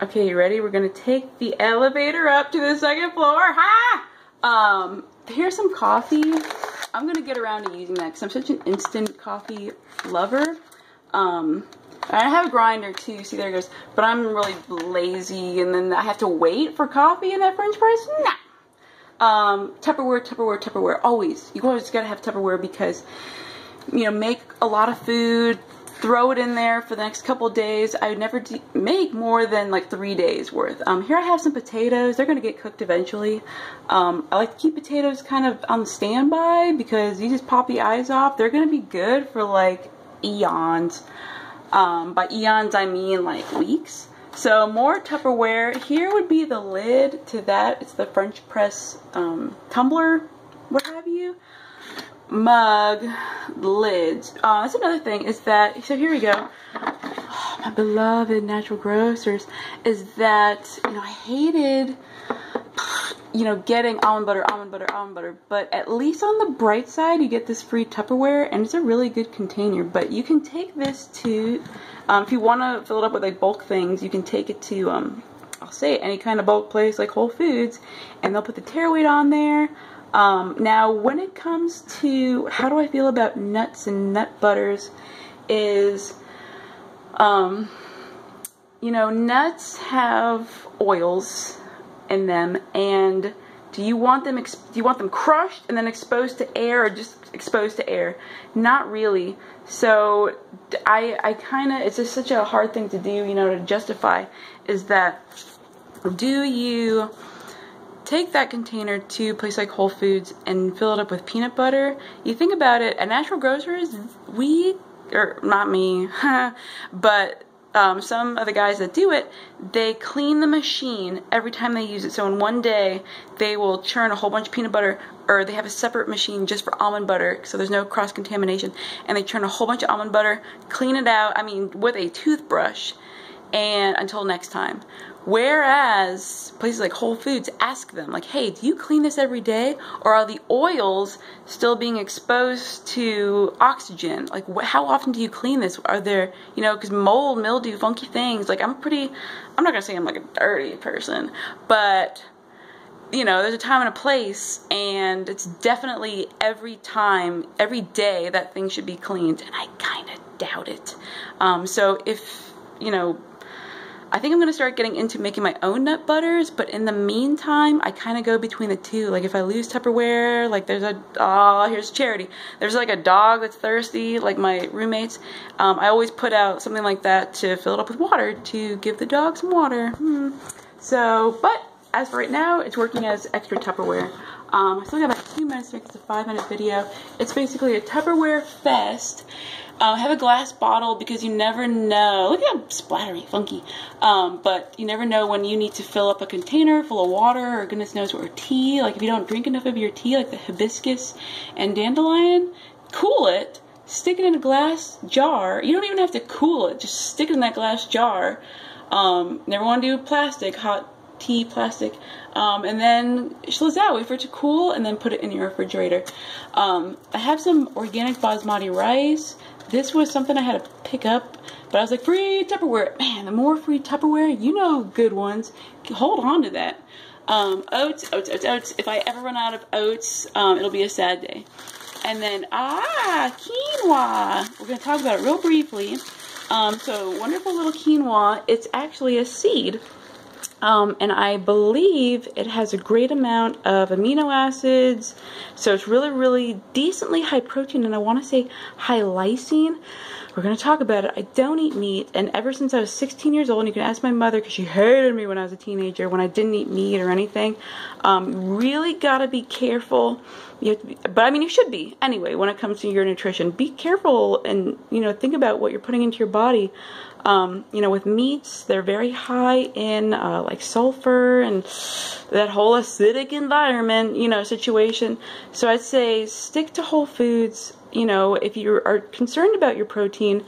Okay, you ready? We're gonna take the elevator up to the second floor. Ha! Here's some coffee. I'm gonna get around to using that because I'm such an instant coffee lover. I have a grinder too, see there it goes, but I'm really lazy and then I have to wait for coffee in that French press? Nah. Tupperware, always. You always gotta have Tupperware because, you know, make a lot of food, throw it in there for the next couple of days. I would never make more than like 3 days worth. Here I have some potatoes. They're gonna get cooked eventually. I like to keep potatoes kind of on standby because you just pop the eyes off. They're gonna be good for like eons. By eons I mean like weeks. So more Tupperware. Here would be the lid to that. It's the French press tumbler, what have you. Mug, lids. That's another thing is that, so here we go. Oh, my beloved Natural Grocers is that, you know, I hated, you know, getting almond butter, but at least on the bright side you get this free Tupperware and it's a really good container. But you can take this to, if you want to fill it up with like bulk things, you can take it to, I'll say any kind of bulk place like Whole Foods, and they'll put the tear weight on there. Now when it comes to how do I feel about nuts and nut butters is, you know, nuts have oils in them, and do you want them crushed and then exposed to air, or just exposed to air? Not really. So I kind of, it's just such a hard thing to do, you know, to justify, is that do you take that container to a place like Whole Foods and fill it up with peanut butter? You think about it, at Natural Grocers, or not me, but some of the guys that do it, they clean the machine every time they use it. So in one day, they will churn a whole bunch of peanut butter, or they have a separate machine just for almond butter, so there's no cross-contamination, and they churn a whole bunch of almond butter, clean it out, I mean, with a toothbrush, and until next time. Whereas places like Whole Foods ask them, like, hey, do you clean this every day? Or are the oils still being exposed to oxygen? Like, how often do you clean this? Are there, you know, because mold, mildew, funky things, like I'm not going to say I'm like a dirty person, but, you know, there's a time and a place, and it's definitely every time, every day that thing should be cleaned, and I kind of doubt it. So if, you know, I think I'm going to start getting into making my own nut butters, but in the meantime, I kind of go between the two. Like if I lose Tupperware, like there's here's charity. There's like a dog that's thirsty, like my roommates. I always put out something like that to fill it up with water, to give the dog some water. So, but as for right now, it's working as extra Tupperware. I still got about 2 minutes to make this a 5-minute video. It's basically a Tupperware fest. Have a glass bottle because you never know. Look how splattery, funky. But you never know when you need to fill up a container full of water, or goodness knows what, or tea. Like if you don't drink enough of your tea, like the hibiscus and dandelion, cool it, stick it in a glass jar. You don't even have to cool it, just stick it in that glass jar. Never want to do plastic, hot tea plastic. And then schliz out, wait for it to cool, and then put it in your refrigerator. I have some organic basmati rice. This was something I had to pick up, but I was like, free Tupperware. Man, the more free Tupperware, you know, good ones. Hold on to that. Oats. If I ever run out of oats, it'll be a sad day. And then, quinoa. We're going to talk about it real briefly. So, wonderful little quinoa. It's actually a seed. And I believe it has a great amount of amino acids, so it's really, really decently high protein, and I want to say high lysine. We're going to talk about it. I don't eat meat, and ever since I was 16 years old, and you can ask my mother because she hated me when I was a teenager when I didn't eat meat or anything. Really got to be careful. You have to be, but I mean, you should be anyway when it comes to your nutrition. Be careful and, you know, think about what you're putting into your body. You know, with meats, they're very high in like sulfur and that whole acidic environment, you know, situation. So I'd say stick to Whole Foods. You know, if you are concerned about your protein,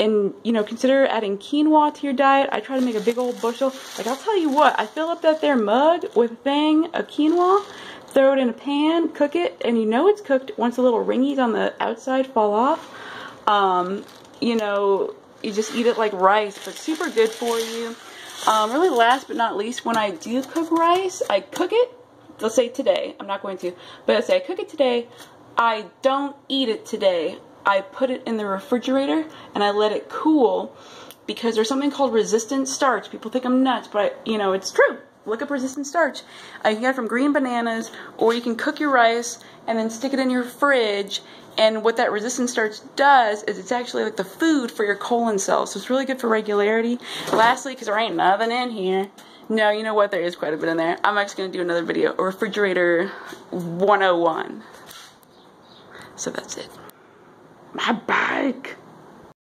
and, you know, consider adding quinoa to your diet. I try to make a big old bushel. Like, I'll tell you what, I fill up that there mug with a thing of quinoa, throw it in a pan, cook it, and you know it's cooked once the little ringies on the outside fall off. You know, you just eat it like rice, but super good for you. Really last but not least, when I do cook rice, I cook it, let's say today, I'm not going to, but let's say I cook it today, I don't eat it today. I put it in the refrigerator and I let it cool because there's something called resistant starch. People think I'm nuts, but you know, it's true. Look up resistant starch. You can get it from green bananas, or you can cook your rice and then stick it in your fridge. And what that resistant starch does is it's actually like the food for your colon cells. So it's really good for regularity. Lastly, because there ain't nothing in here. No, you know what? There is quite a bit in there. I'm actually going to do another video, a refrigerator 101. So that's it. My bike.